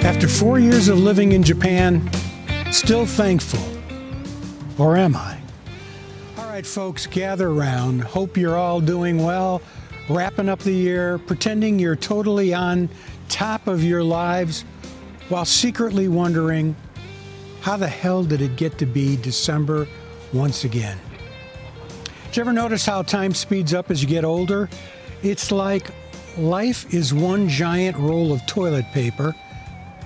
After 4 years of living in Japan, still thankful. Or am I? All right, folks, gather around. Hope you're all doing well, wrapping up the year, pretending you're totally on top of your lives, while secretly wondering, how the hell did it get to be December once again? Did you ever notice how time speeds up as you get older? It's like life is one giant roll of toilet paper.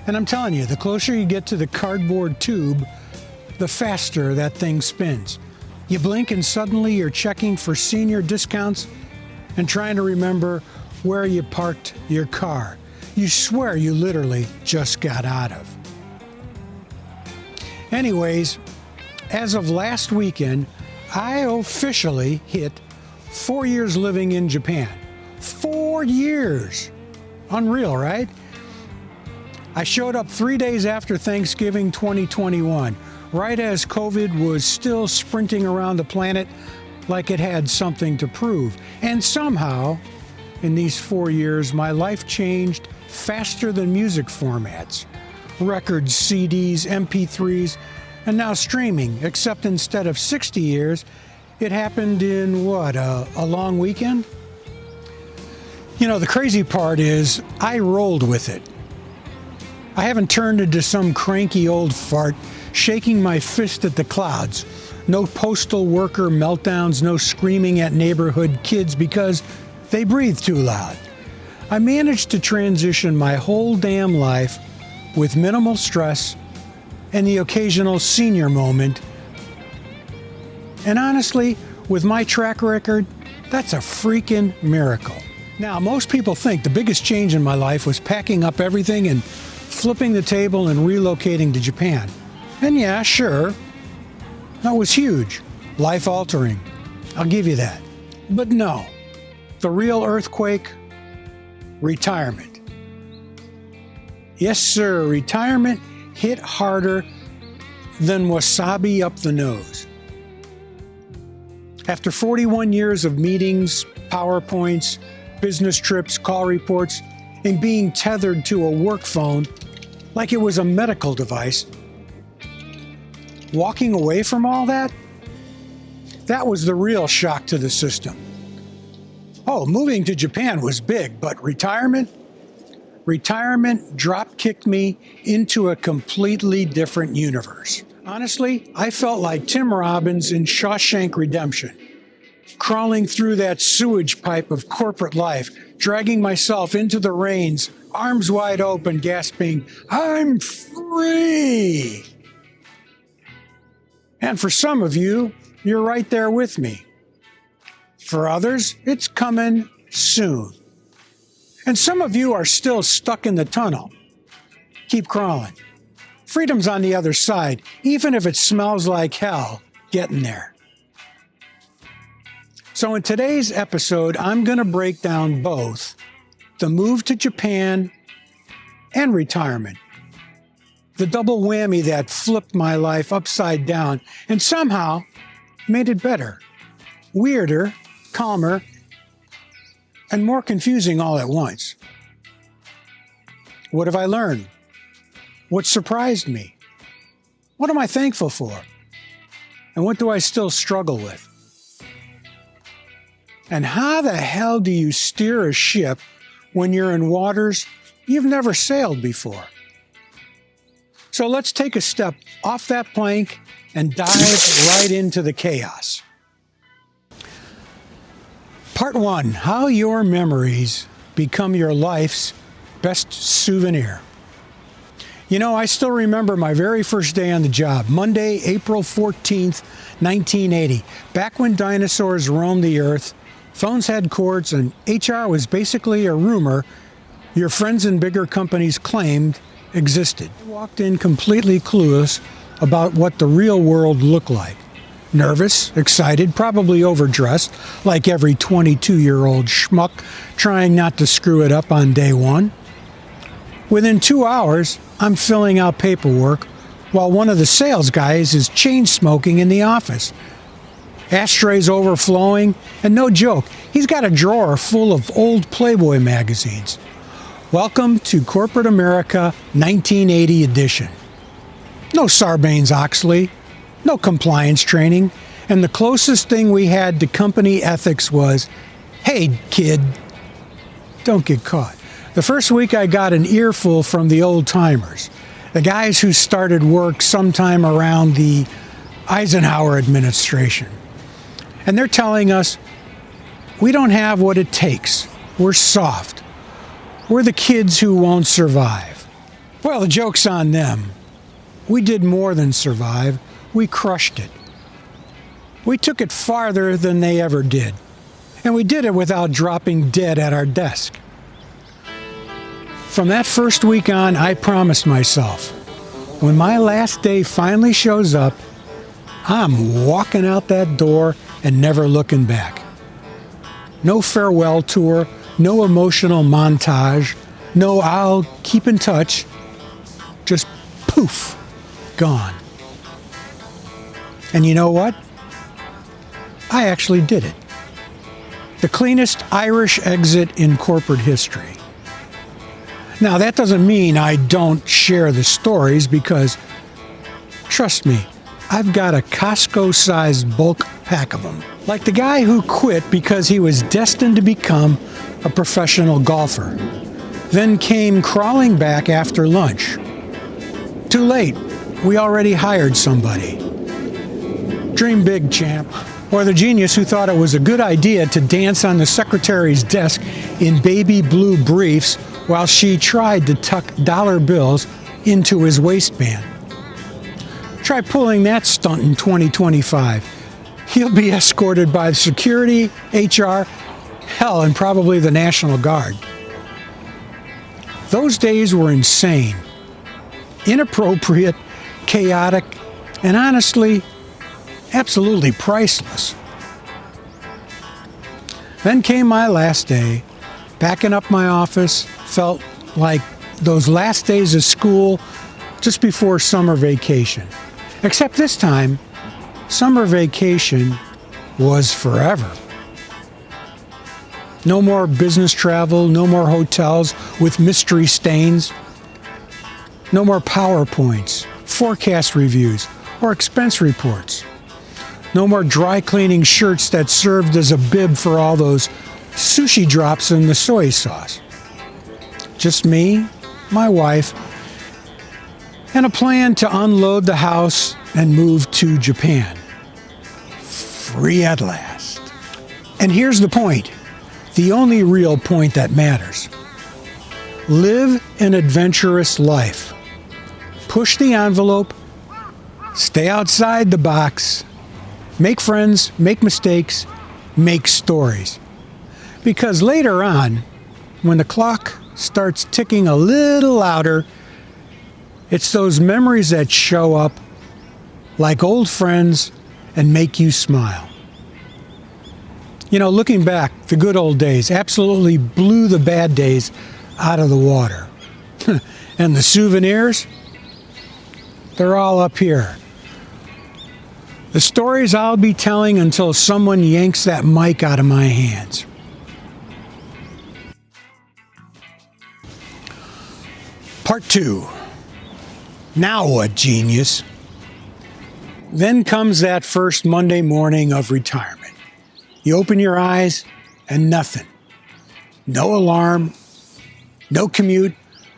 And I'm telling you, the closer you get to the cardboard tube, the faster that thing spins. You blink and suddenly you're checking for senior discounts and trying to remember where you parked your car. You swear you literally just got out of. Anyways, as of last weekend, I officially hit 4 years living in Japan. 4 years! Unreal, right? I showed up 3 days after Thanksgiving 2021, right as COVID was still sprinting around the planet like it had something to prove. And somehow, in these 4 years, my life changed faster than music formats. Records, CDs, MP3s, and now streaming, except instead of 60 years, it happened in what, a long weekend? You know, the crazy part is I rolled with it. I haven't turned into some cranky old fart shaking my fist at the clouds. No postal worker meltdowns, no screaming at neighborhood kids because they breathe too loud. I managed to transition my whole damn life with minimal stress and the occasional senior moment. And honestly, with my track record, that's a freaking miracle. Now, most people think the biggest change in my life was packing up everything and flipping the table and relocating to Japan. And yeah, sure, that was huge, life-altering. I'll give you that. But no, the real earthquake, retirement. Yes, sir, retirement hit harder than wasabi up the nose. After 41 years of meetings, PowerPoints, business trips, call reports, and being tethered to a work phone like it was a medical device, walking away from all that, that was the real shock to the system. Oh, moving to Japan was big, but retirement drop-kicked me into a completely different universe. Honestly, I felt like Tim Robbins in Shawshank Redemption, crawling through that sewage pipe of corporate life, dragging myself into the reins, arms wide open, gasping, "I'm free!" And for some of you, you're right there with me. For others, it's coming soon. And some of you are still stuck in the tunnel. Keep crawling. Freedom's on the other side, even if it smells like hell getting there. So in today's episode, I'm going to break down both the move to Japan and retirement. The double whammy that flipped my life upside down and somehow made it better, weirder, calmer, and more confusing all at once. What have I learned? What surprised me? What am I thankful for? And what do I still struggle with? And how the hell do you steer a ship when you're in waters you've never sailed before? So let's take a step off that plank and dive right into the chaos. Part 1, how your memories become your life's best souvenir. You know, I still remember my very first day on the job, Monday, April 14th, 1980. Back when dinosaurs roamed the earth, phones had cords, and HR was basically a rumor your friends in bigger companies claimed existed. I walked in completely clueless about what the real world looked like. Nervous, excited, probably overdressed, like every 22-year-old schmuck trying not to screw it up on day one. Within 2 hours, I'm filling out paperwork while one of the sales guys is chain smoking in the office. Ashtrays overflowing, and no joke, he's got a drawer full of old Playboy magazines. Welcome to Corporate America 1980 edition. No Sarbanes-Oxley, no compliance training, and the closest thing we had to company ethics was, hey kid, don't get caught. The first week I got an earful from the old timers, the guys who started work sometime around the Eisenhower administration. And they're telling us, we don't have what it takes. We're soft. We're the kids who won't survive. Well, the joke's on them. We did more than survive. We crushed it. We took it farther than they ever did. And we did it without dropping dead at our desk. From that first week on, I promised myself, when my last day finally shows up, I'm walking out that door and never looking back. No farewell tour, no emotional montage, no I'll keep in touch, just poof, gone. And you know what? I actually did it. The cleanest Irish exit in corporate history. Now, that doesn't mean I don't share the stories because, trust me, I've got a Costco-sized bulk pack of them. Like the guy who quit because he was destined to become a professional golfer, then came crawling back after lunch. Too late, we already hired somebody. Dream big, champ. Or the genius who thought it was a good idea to dance on the secretary's desk in baby blue briefs while she tried to tuck dollar bills into his waistband. Try pulling that stunt in 2025. He'll be escorted by security, HR, hell, and probably the National Guard. Those days were insane, inappropriate, chaotic, and honestly, absolutely priceless. Then came my last day. Packing up my office felt like those last days of school just before summer vacation. Except this time, summer vacation was forever. No more business travel, no more hotels with mystery stains, no more PowerPoints, forecast reviews, or expense reports. No more dry cleaning shirts that served as a bib for all those sushi drops in the soy sauce. Just me, my wife, and a plan to unload the house and move to Japan. Free at last. And here's the point, the only real point that matters. Live an adventurous life. Push the envelope, stay outside the box, make friends, make mistakes, make stories. Because later on, when the clock starts ticking a little louder, it's those memories that show up like old friends and make you smile. You know, looking back, the good old days absolutely blew the bad days out of the water. And the souvenirs, they're all up here. The stories I'll be telling until someone yanks that mic out of my hands. Part 2. Now what, genius? Then comes that first Monday morning of retirement. You open your eyes and nothing. No alarm, no commute,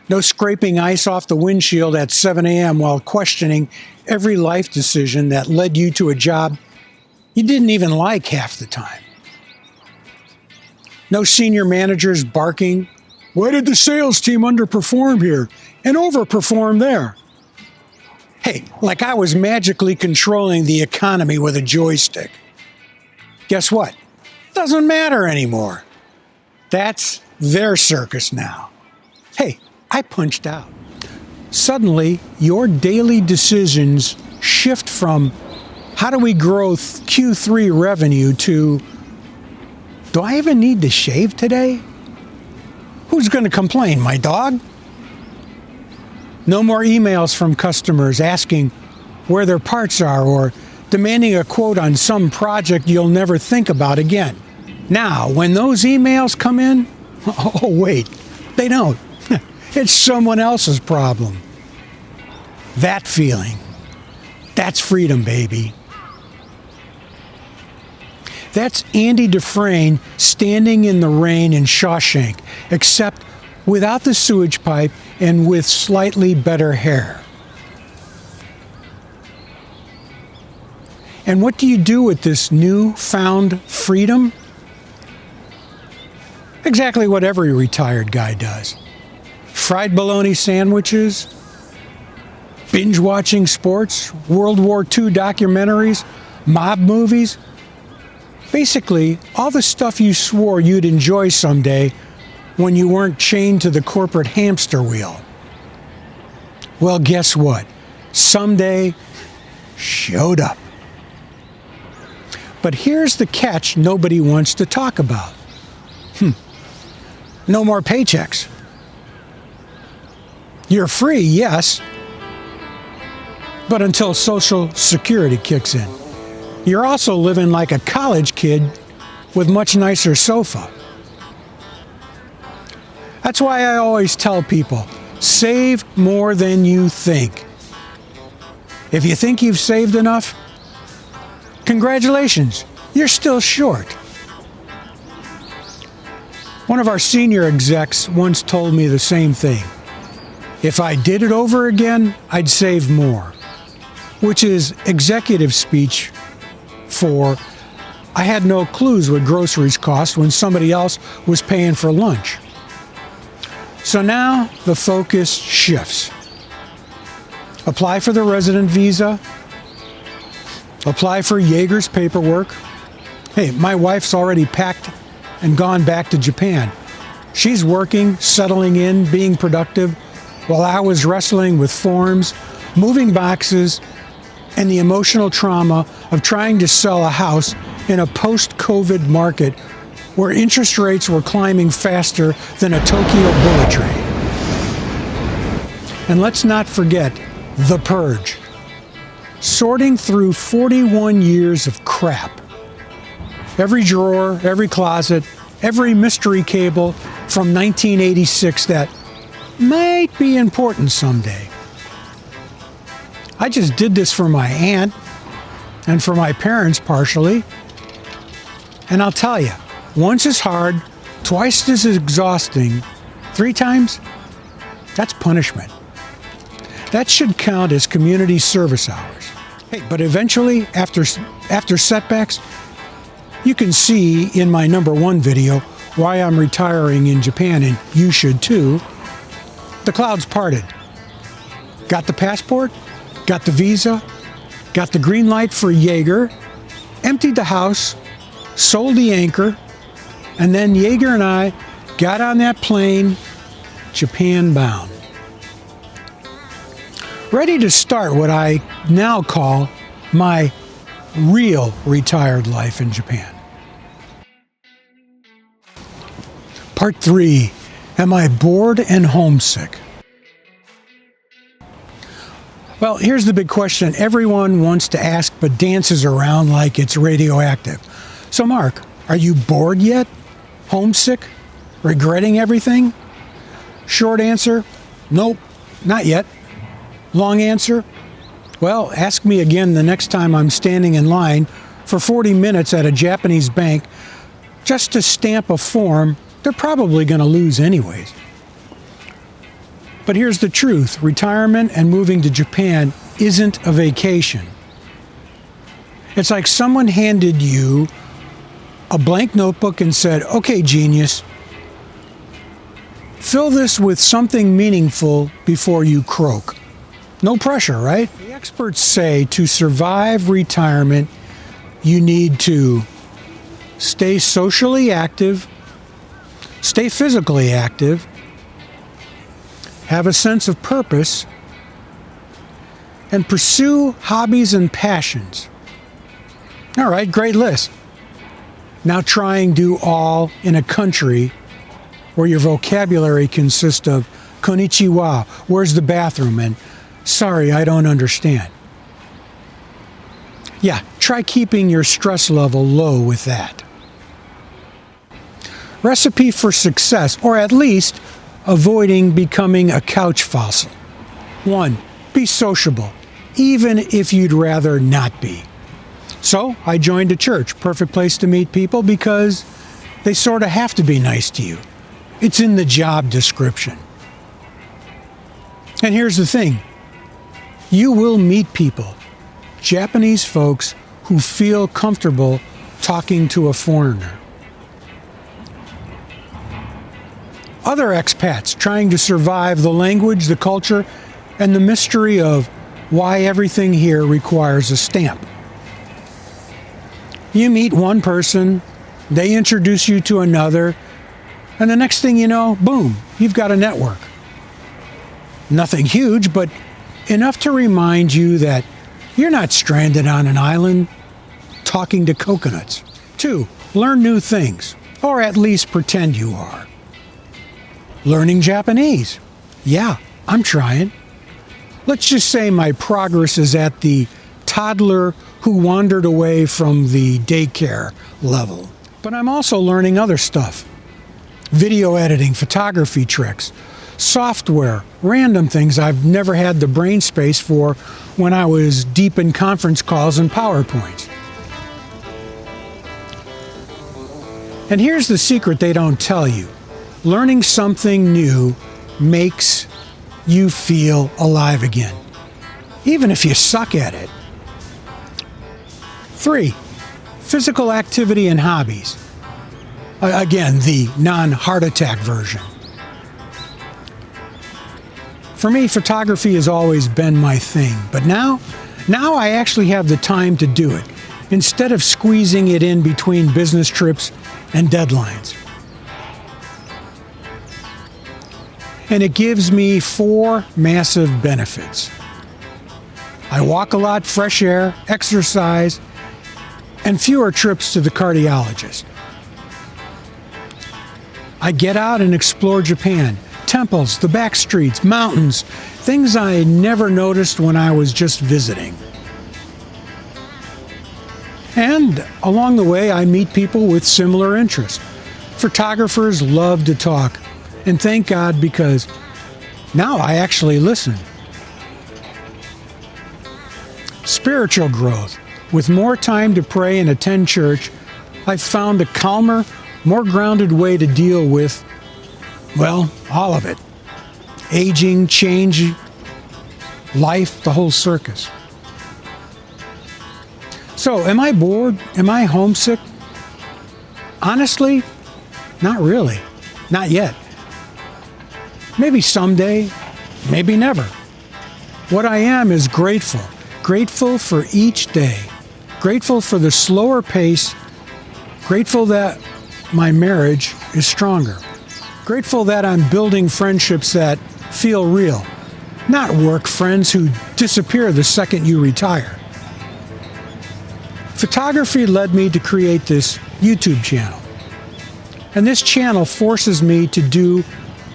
no scraping ice off the windshield at 7 a.m. while questioning every life decision that led you to a job you didn't even like half the time. No senior managers barking, "Why did the sales team underperform here and overperform there?" Hey, like I was magically controlling the economy with a joystick. Guess what? Doesn't matter anymore. That's their circus now. Hey, I punched out. Suddenly, your daily decisions shift from how do we grow Q3 revenue to do I even need to shave today? Who's going to complain, my dog? No more emails from customers asking where their parts are or demanding a quote on some project you'll never think about again. Now, when those emails come in, oh wait, they don't. It's someone else's problem. That feeling, that's freedom, baby. That's Andy Dufresne standing in the rain in Shawshank, except without the sewage pipe and with slightly better hair. And what do you do with this newfound freedom? Exactly what every retired guy does. Fried bologna sandwiches, binge-watching sports, World War II documentaries, mob movies. Basically, all the stuff you swore you'd enjoy someday when you weren't chained to the corporate hamster wheel. Well, guess what? Someday showed up. But here's the catch nobody wants to talk about. No more paychecks. You're free, yes, but until Social Security kicks in. You're also living like a college kid with much nicer sofa. That's why I always tell people, save more than you think. If you think you've saved enough, congratulations, you're still short. One of our senior execs once told me the same thing. If I did it over again, I'd save more, which is executive speech for I had no clues what groceries cost when somebody else was paying for lunch. So now the focus shifts. Apply for the resident visa. Apply for Jaeger's paperwork. Hey, my wife's already packed and gone back to Japan. She's working, settling in, being productive, while I was wrestling with forms, moving boxes, and the emotional trauma of trying to sell a house in a post-COVID market where interest rates were climbing faster than a Tokyo bullet train. And let's not forget the purge. Sorting through 41 years of crap. Every drawer, every closet, every mystery cable from 1986 that might be important someday. I just did this for my aunt and for my parents partially. And I'll tell you, once as hard, twice as exhausting, 3 times, that's punishment. That should count as community service hours. Hey, but eventually, after setbacks, you can see in my #1 video why I'm retiring in Japan, and you should too. The clouds parted. Got the passport, got the visa, got the green light for Jaeger, emptied the house, sold the anchor, and then Jaeger and I got on that plane, Japan bound. Ready to start what I now call my real retired life in Japan. Part 3. Am I bored and homesick? Well, here's the big question everyone wants to ask but dances around like it's radioactive. So, Mark, are you bored yet? Homesick? Regretting everything? Short answer, nope, not yet. Long answer, well, ask me again the next time I'm standing in line for 40 minutes at a Japanese bank just to stamp a form they're probably going to lose anyways. But here's the truth. Retirement and moving to Japan isn't a vacation. It's like someone handed you a blank notebook and said, okay, genius, fill this with something meaningful before you croak. No pressure, right? The experts say to survive retirement, you need to stay socially active, stay physically active, have a sense of purpose, and pursue hobbies and passions. All right, great list. Now try and do all in a country where your vocabulary consists of konnichiwa, where's the bathroom, and sorry, I don't understand. Yeah, try keeping your stress level low with that. Recipe for success, or at least avoiding becoming a couch fossil. 1. Be sociable, even if you'd rather not be. So I joined a church, perfect place to meet people because they sort of have to be nice to you. It's in the job description. And here's the thing. You will meet people, Japanese folks, who feel comfortable talking to a foreigner. Other expats trying to survive the language, the culture, and the mystery of why everything here requires a stamp. You meet one person, they introduce you to another, and the next thing you know, boom, you've got a network. Nothing huge, but enough to remind you that you're not stranded on an island talking to coconuts. 2, learn new things, or at least pretend you are. Learning Japanese. Yeah, I'm trying. Let's just say my progress is at the toddler who wandered away from the daycare level. But I'm also learning other stuff. Video editing, photography tricks, software, random things I've never had the brain space for when I was deep in conference calls and PowerPoints. And here's the secret they don't tell you. Learning something new makes you feel alive again, even if you suck at it. 3, physical activity and hobbies. Again, the non-heart attack version. For me, photography has always been my thing, but now I actually have the time to do it, instead of squeezing it in between business trips and deadlines. And it gives me 4 massive benefits. I walk a lot, fresh air, exercise, and fewer trips to the cardiologist. I get out and explore Japan, temples, the back streets, mountains, things I never noticed when I was just visiting. And along the way, I meet people with similar interests. Photographers love to talk, and thank God, because now I actually listen. Spiritual growth. With more time to pray and attend church, I've found a calmer, more grounded way to deal with, well, all of it. Aging, change, life, the whole circus. So, am I bored? Am I homesick? Honestly, not really. Not yet. Maybe someday, maybe never. What I am is grateful. Grateful for each day. Grateful for the slower pace. Grateful that my marriage is stronger. Grateful that I'm building friendships that feel real. Not work friends who disappear the second you retire. Photography led me to create this YouTube channel. And this channel forces me to do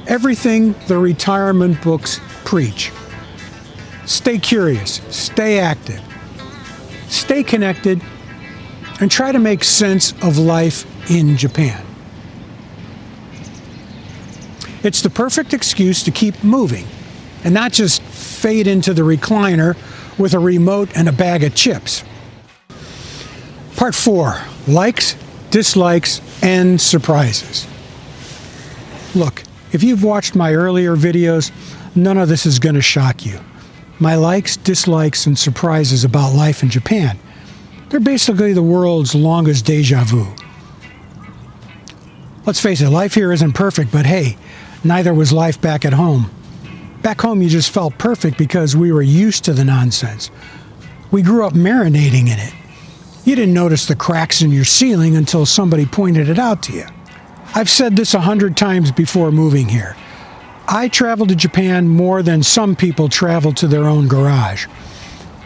everything the retirement books preach. Stay curious, stay active, stay connected, and try to make sense of life in Japan. It's the perfect excuse to keep moving and not just fade into the recliner with a remote and a bag of chips. Part 4, likes, dislikes, and surprises. Look, if you've watched my earlier videos, none of this is going to shock you. My likes, dislikes, and surprises about life in Japan. They're basically the world's longest deja vu. Let's face it, life here isn't perfect, but hey, neither was life back at home. Back home, you just felt perfect because we were used to the nonsense. We grew up marinating in it. You didn't notice the cracks in your ceiling until somebody pointed it out to you. I've said this 100 times before moving here. I traveled to Japan more than some people travel to their own garage.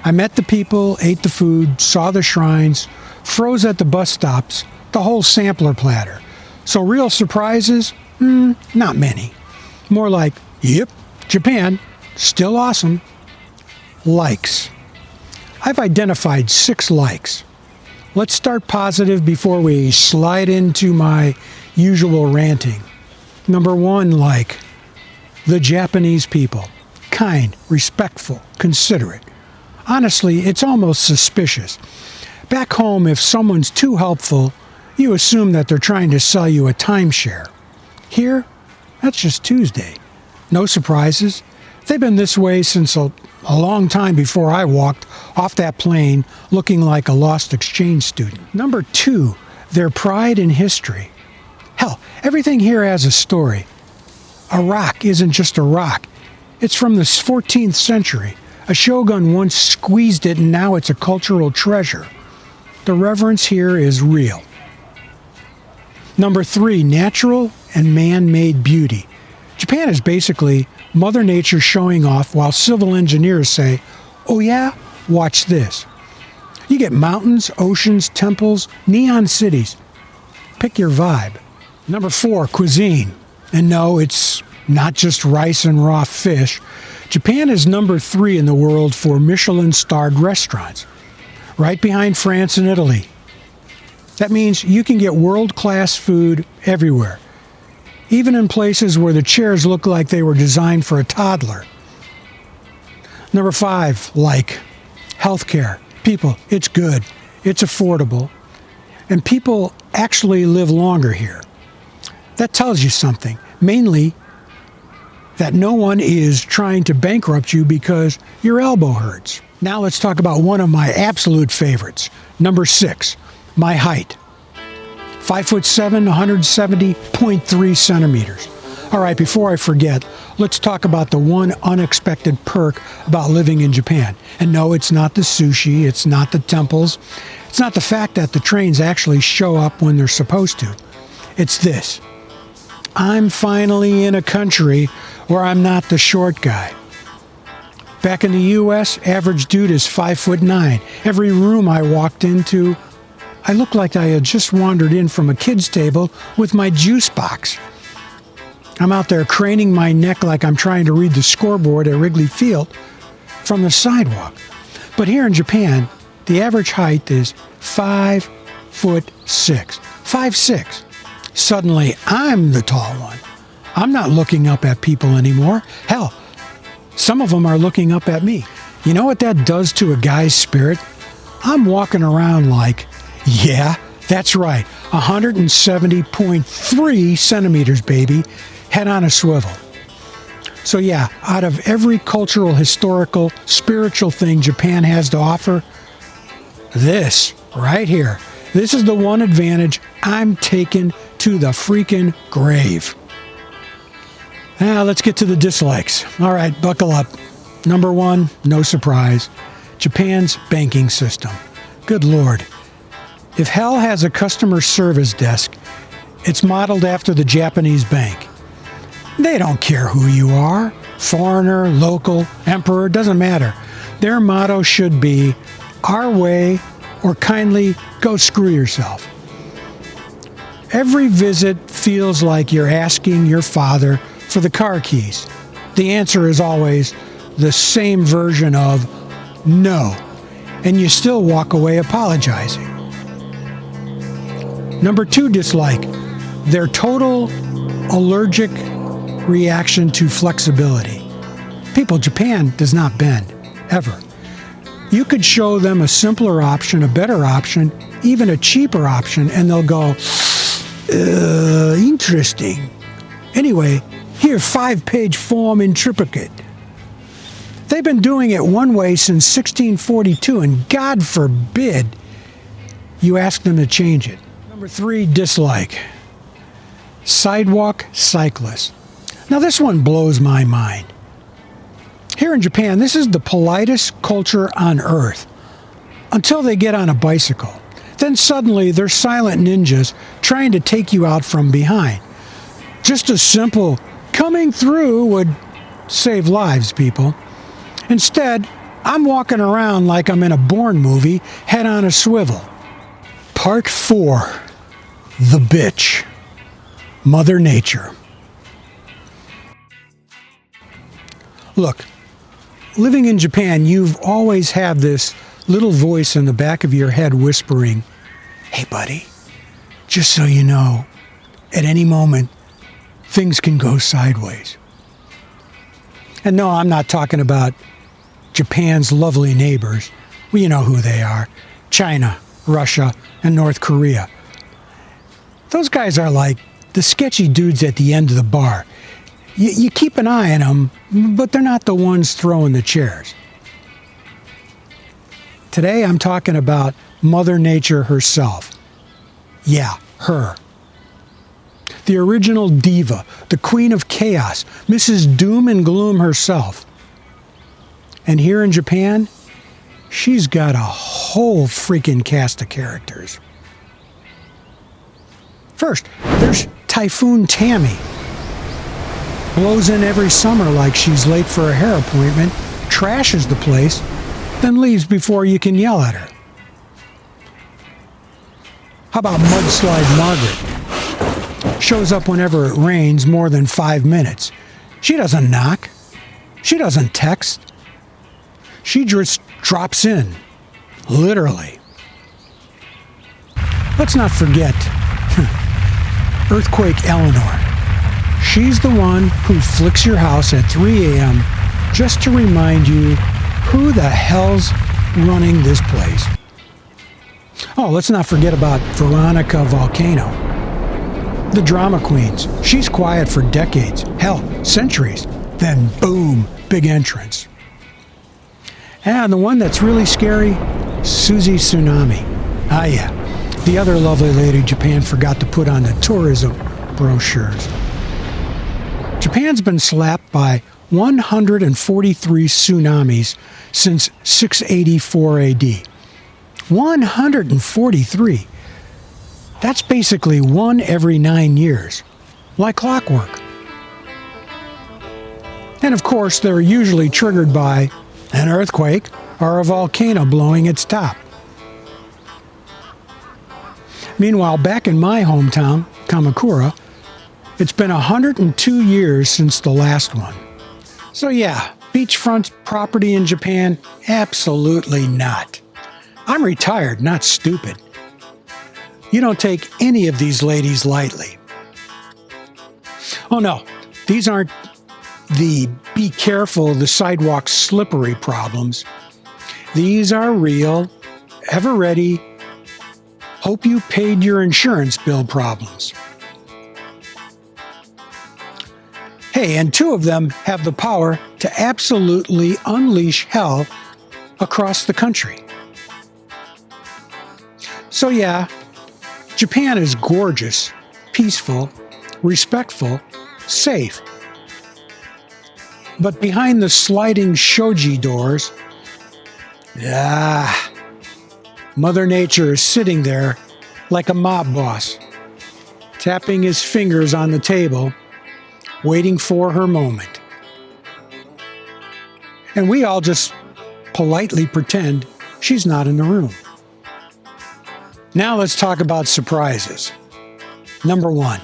I met the people, ate the food, saw the shrines, froze at the bus stops, the whole sampler platter. So real surprises? Not many. More like, yep, Japan, still awesome. Likes. I've identified 6 likes. Let's start positive before we slide into my usual ranting. Number 1 like, The Japanese people. Kind, respectful, considerate. Honestly, it's almost suspicious. Back home, if someone's too helpful, you assume that they're trying to sell you a timeshare. Here, that's just Tuesday. No surprises. They've been this way since a long time before I walked off that plane looking like a lost exchange student. Number 2, their pride in history. Hell, everything here has a story. A rock isn't just a rock. It's from the 14th century. A shogun once squeezed it and now it's a cultural treasure. The reverence here is real. Number 3, natural and man-made beauty. Japan is basically Mother Nature showing off while civil engineers say, oh yeah, watch this. You get mountains, oceans, temples, neon cities. Pick your vibe. Number 4, cuisine. And no, it's not just rice and raw fish. Japan is number 3 in the world for Michelin-starred restaurants, right behind France and Italy. That means you can get world-class food everywhere, even in places where the chairs look like they were designed for a toddler. Number 5, like healthcare. People, it's good, it's affordable, and people actually live longer here. That tells you something, mainly that no one is trying to bankrupt you because your elbow hurts. Now let's talk about one of my absolute favorites. Number 6, my height. 5'7", 170.3 centimeters. All right, before I forget, let's talk about the one unexpected perk about living in Japan. And no, it's not the sushi, it's not the temples, it's not the fact that the trains actually show up when they're supposed to. It's this. I'm finally in a country where I'm not the short guy. Back in the U.S., average dude is 5'9". Every room I walked into, I looked like I had just wandered in from a kid's table with my juice box. I'm out there craning my neck like I'm trying to read the scoreboard at Wrigley Field from the sidewalk. But here in Japan, the average height is 5'6". 5'6". Suddenly, I'm the tall one. I'm not looking up at people anymore. Hell, some of them are looking up at me. You know what that does to a guy's spirit? I'm walking around like, yeah, that's right, 170.3 centimeters, baby, head on a swivel. So yeah, out of every cultural, historical, spiritual thing Japan has to offer, this right here, this is the one advantage I'm taking to the freaking grave. Now let's get to the dislikes. All right, buckle up. Number 1, no surprise, Japan's banking system. Good Lord. If hell has a customer service desk, it's modeled after the Japanese bank. They don't care who you are, foreigner, local, emperor, doesn't matter. Their motto should be, our way, or kindly go screw yourself. Every visit feels like you're asking your father for the car keys. The answer is always the same version of no, and you still walk away apologizing. Number 2 dislike, their total allergic reaction to flexibility. People, Japan does not bend, ever. You could show them a simpler option, a better option, even a cheaper option, and they'll go, interesting. Anyway, here, 5-page form in triplicate. They've been doing it one way since 1642, and God forbid you ask them to change it. Number 3, dislike. Sidewalk cyclists. Now this one blows my mind. Here in Japan, this is the politest culture on earth. Until they get on a bicycle. Then suddenly they're silent ninjas trying to take you out from behind. Just a simple coming through would save lives, people. Instead, I'm walking around like I'm in a Bourne movie, head on a swivel. Part 4. The bitch. Mother Nature. Look, living in Japan, you've always had this little voice in the back of your head whispering, hey buddy, just so you know, at any moment, things can go sideways. And no, I'm not talking about Japan's lovely neighbors. Well, you know who they are. China, Russia, and North Korea. Those guys are like the sketchy dudes at the end of the bar. You keep an eye on them, but they're not the ones throwing the chairs. Today I'm talking about Mother Nature herself. Yeah, her. The original diva, the queen of chaos, Mrs. Doom and Gloom herself. And here in Japan, she's got a whole freaking cast of characters. First, there's Typhoon Tammy. Blows in every summer like she's late for a hair appointment, trashes the place, then leaves before you can yell at her. How about Mudslide Margaret? Shows up whenever it rains more than 5 minutes. She doesn't knock. She doesn't text. She just drops in, literally. Let's not forget Earthquake Eleanor. She's the one who flicks your house at 3 a.m. just to remind you who the hell's running this place. Oh, let's not forget about Veronica Volcano. The drama queens. She's quiet for decades, hell, centuries. Then boom, big entrance. And the one that's really scary, Susie Tsunami. Ah yeah, the other lovely lady Japan forgot to put on the tourism brochures. Japan's been slapped by 143 tsunamis since 684 AD. 143. That's basically one every 9 years, like clockwork. And of course, they're usually triggered by an earthquake or a volcano blowing its top. Meanwhile, back in my hometown, Kamakura, it's been 102 years since the last one. So yeah, beachfront property in Japan? Absolutely not. I'm retired, not stupid. You don't take any of these ladies lightly. Oh no, these aren't the be careful, the sidewalk's slippery problems. These are real, ever ready, hope you paid your insurance bill problems. Hey, and two of them have the power to absolutely unleash hell across the country. So yeah, Japan is gorgeous, peaceful, respectful, safe. But behind the sliding shoji doors, Mother Nature is sitting there like a mob boss, tapping his fingers on the table, waiting for her moment. And we all just politely pretend she's not in the room. Now let's talk about surprises. Number one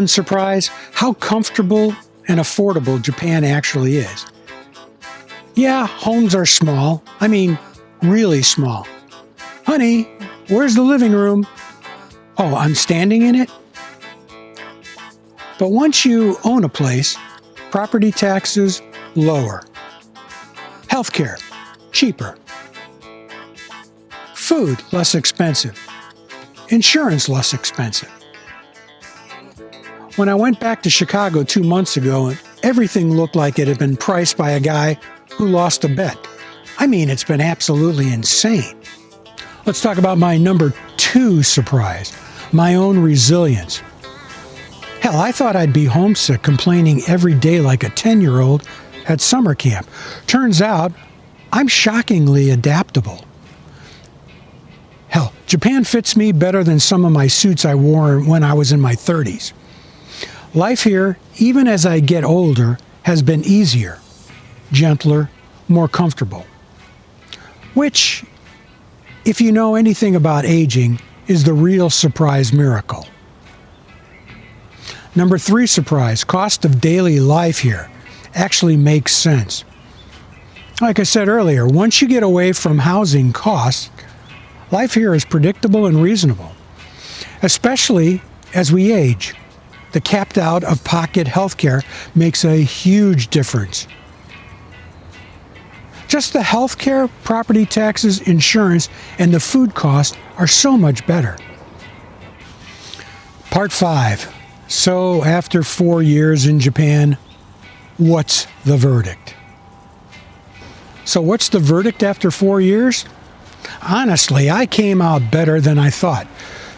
surprise, how comfortable and affordable Japan actually is. Yeah, homes are small. I mean, really small. Honey, where's the living room? Oh, I'm standing in it? But once you own a place, property taxes lower. Healthcare cheaper. Food less expensive. Insurance less expensive. When I went back to Chicago 2 months ago, everything looked like it had been priced by a guy who lost a bet. I mean, it's been absolutely insane. Let's talk about my number 2 surprise, my own resilience. Hell, I thought I'd be homesick, complaining every day like a 10-year-old at summer camp. Turns out, I'm shockingly adaptable. Hell, Japan fits me better than some of my suits I wore when I was in my 30s. Life here, even as I get older, has been easier, gentler, more comfortable. Which, if you know anything about aging, is the real surprise miracle. Number 3 surprise, cost of daily life here actually makes sense. Like I said earlier, once you get away from housing costs, life here is predictable and reasonable, especially as we age. The capped out-of-pocket healthcare makes a huge difference. Just the healthcare, property taxes, insurance, and the food costs are so much better. Part 5. So after 4 years in Japan, what's the verdict? So what's the verdict after 4 years? Honestly, I came out better than I thought.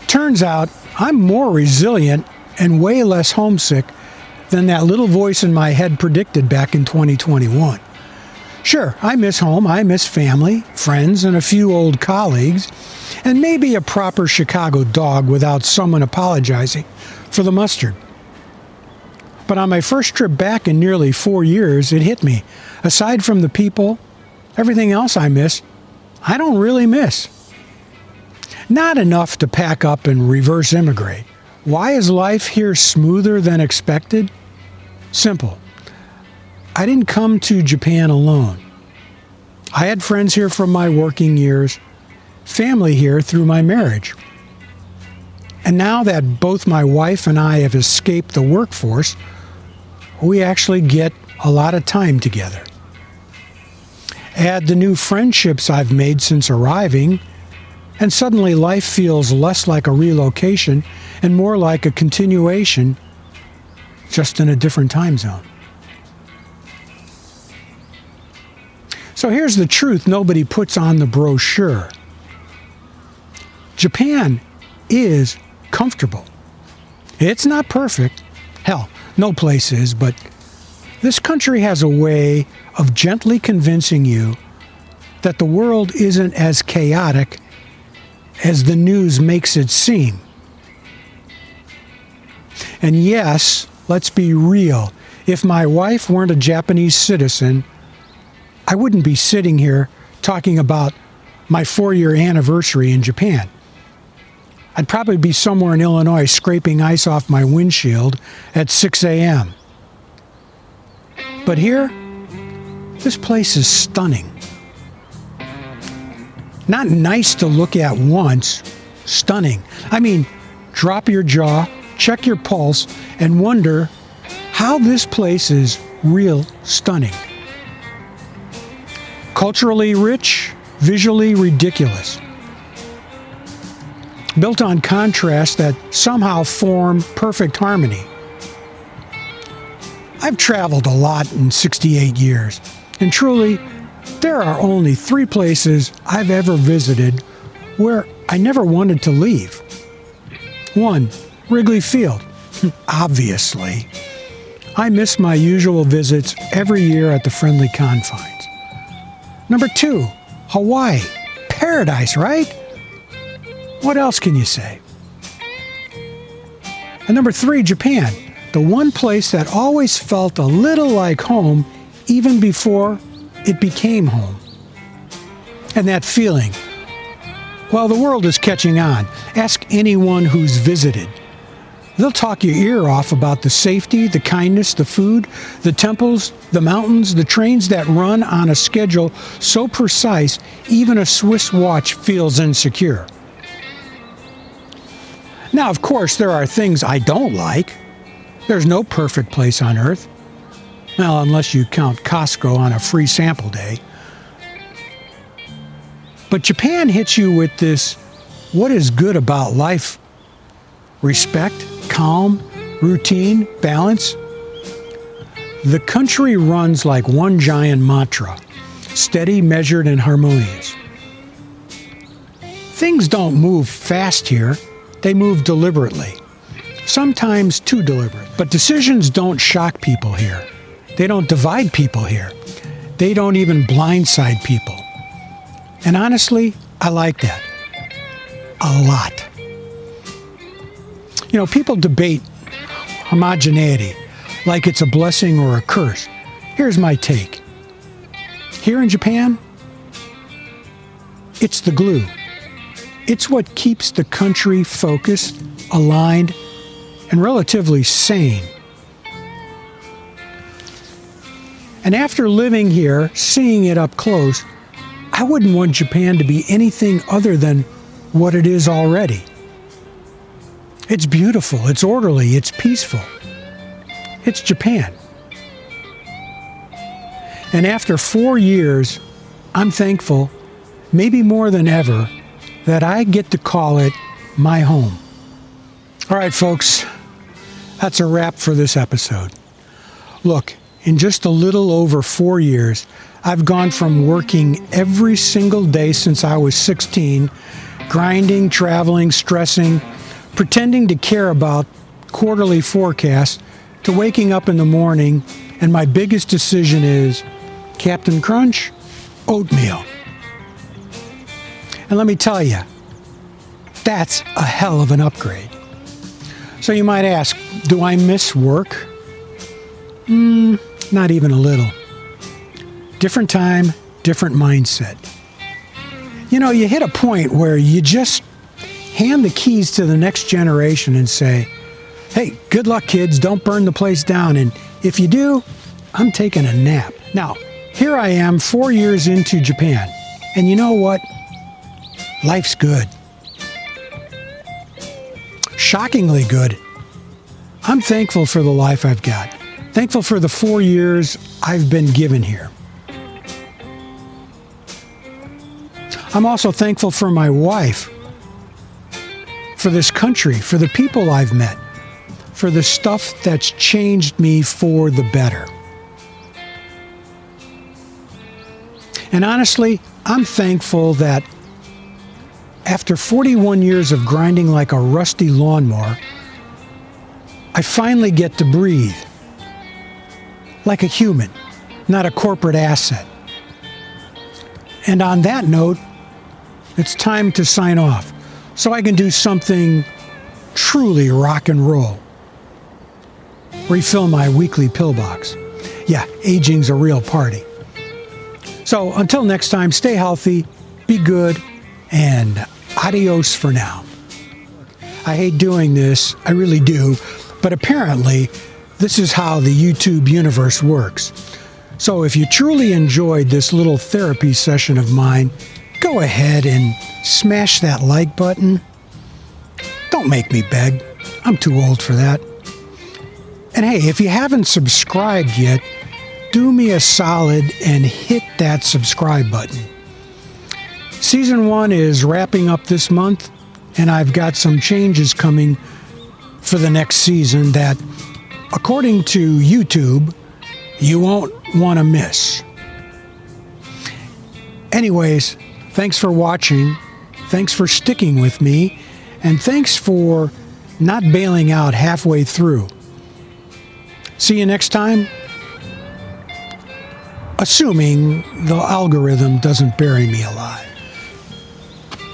Turns out I'm more resilient and way less homesick than that little voice in my head predicted back in 2021. Sure, I miss home, I miss family, friends, and a few old colleagues, and maybe a proper Chicago dog without someone apologizing for the mustard. But on my first trip back in nearly 4 years, it hit me. Aside from the people, everything else I miss, I don't really miss. Not enough to pack up and reverse immigrate. Why is life here smoother than expected? Simple. I didn't come to Japan alone. I had friends here from my working years, family here through my marriage. And now that both my wife and I have escaped the workforce, we actually get a lot of time together. Add the new friendships I've made since arriving, and suddenly life feels less like a relocation and more like a continuation, just in a different time zone. So here's the truth nobody puts on the brochure. Japan is comfortable. It's not perfect. Hell, no place is, but this country has a way of gently convincing you that the world isn't as chaotic as the news makes it seem. And yes, let's be real. If my wife weren't a Japanese citizen, I wouldn't be sitting here talking about my 4-year anniversary in Japan. I'd probably be somewhere in Illinois scraping ice off my windshield at 6 a.m. But here, this place is stunning. Not nice to look at once, stunning. I mean, drop your jaw, check your pulse, and wonder how this place is real stunning. Culturally rich, visually ridiculous. Built on contrasts that somehow form perfect harmony. I've traveled a lot in 68 years, and truly, there are only 3 places I've ever visited where I never wanted to leave. 1, Wrigley Field. Obviously. I miss my usual visits every year at the friendly confines. Number 2, Hawaii. Paradise, right? What else can you say? And number 3, Japan. The one place that always felt a little like home even before it became home. And that feeling, well, the world is catching on. Ask anyone who's visited. They'll talk your ear off about the safety, the kindness, the food, the temples, the mountains, the trains that run on a schedule so precise even a Swiss watch feels insecure. Now, of course, there are things I don't like. There's no perfect place on earth. Well, unless you count Costco on a free sample day. But Japan hits you with this, what is good about life? Respect, calm, routine, balance. The country runs like one giant mantra, steady, measured, and harmonious. Things don't move fast here. They move deliberately, sometimes too deliberate. But decisions don't shock people here. They don't divide people here. They don't even blindside people. And honestly, I like that. A lot. You know, people debate homogeneity like it's a blessing or a curse. Here's my take. Here in Japan, it's the glue. It's what keeps the country focused, aligned, and relatively sane. And after living here, seeing it up close, I wouldn't want Japan to be anything other than what it is already. It's beautiful, it's orderly, it's peaceful. It's Japan. And after 4 years, I'm thankful, maybe more than ever, that I get to call it my home. All right, folks, that's a wrap for this episode. Look, in just a little over 4 years, I've gone from working every single day since I was 16, grinding, traveling, stressing, pretending to care about quarterly forecasts, to waking up in the morning, and my biggest decision is Captain Crunch, oatmeal. And let me tell you, that's a hell of an upgrade. So you might ask, do I miss work? Not even a little. Different time, different mindset. You know, you hit a point where you just hand the keys to the next generation and say, hey, good luck, kids, don't burn the place down. And if you do, I'm taking a nap. Now, here I am 4 years into Japan. And you know what? Life's good. Shockingly good. I'm thankful for the life I've got. Thankful for the 4 years I've been given here. I'm also thankful for my wife, for this country, for the people I've met, for the stuff that's changed me for the better. And honestly, I'm thankful that after 41 years of grinding like a rusty lawnmower, I finally get to breathe like a human, not a corporate asset. And on that note, it's time to sign off so I can do something truly rock and roll. Refill my weekly pillbox. Yeah, aging's a real party. So until next time, stay healthy, be good, and adios for now. I hate doing this, I really do, but apparently this is how the YouTube universe works. So if you truly enjoyed this little therapy session of mine, go ahead and smash that like button. Don't make me beg. I'm too old for that. And hey, if you haven't subscribed yet, do me a solid and hit that subscribe button. Season 1 is wrapping up this month, and I've got some changes coming for the next season that, according to YouTube, you won't want to miss. Anyways, thanks for watching, thanks for sticking with me, and thanks for not bailing out halfway through. See you next time, assuming the algorithm doesn't bury me alive.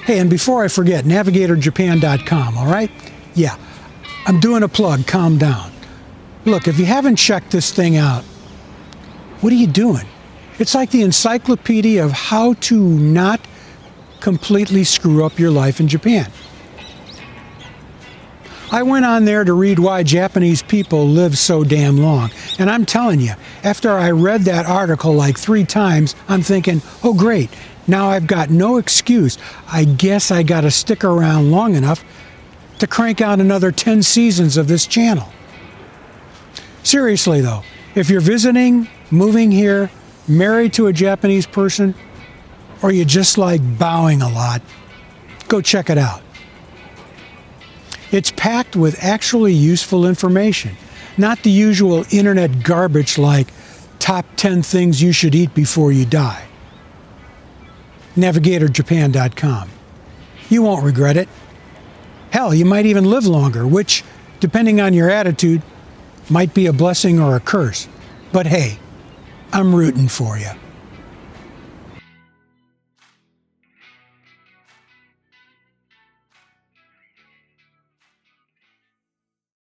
Hey, and before I forget, navigatorjapan.com, all right? Yeah, I'm doing a plug, calm down. Look, if you haven't checked this thing out, what are you doing? It's like the encyclopedia of how to not completely screw up your life in Japan. I went on there to read why Japanese people live so damn long. And I'm telling you, after I read that article like 3 times, I'm thinking, oh great, now I've got no excuse. I guess I got to stick around long enough to crank out another 10 seasons of this channel. Seriously though, if you're visiting, moving here, married to a Japanese person, or you just like bowing a lot, go check it out. It's packed with actually useful information, not the usual internet garbage like top 10 things you should eat before you die. NavigatorJapan.com. You won't regret it. Hell, you might even live longer, which, depending on your attitude, might be a blessing or a curse. But hey, I'm rooting for you.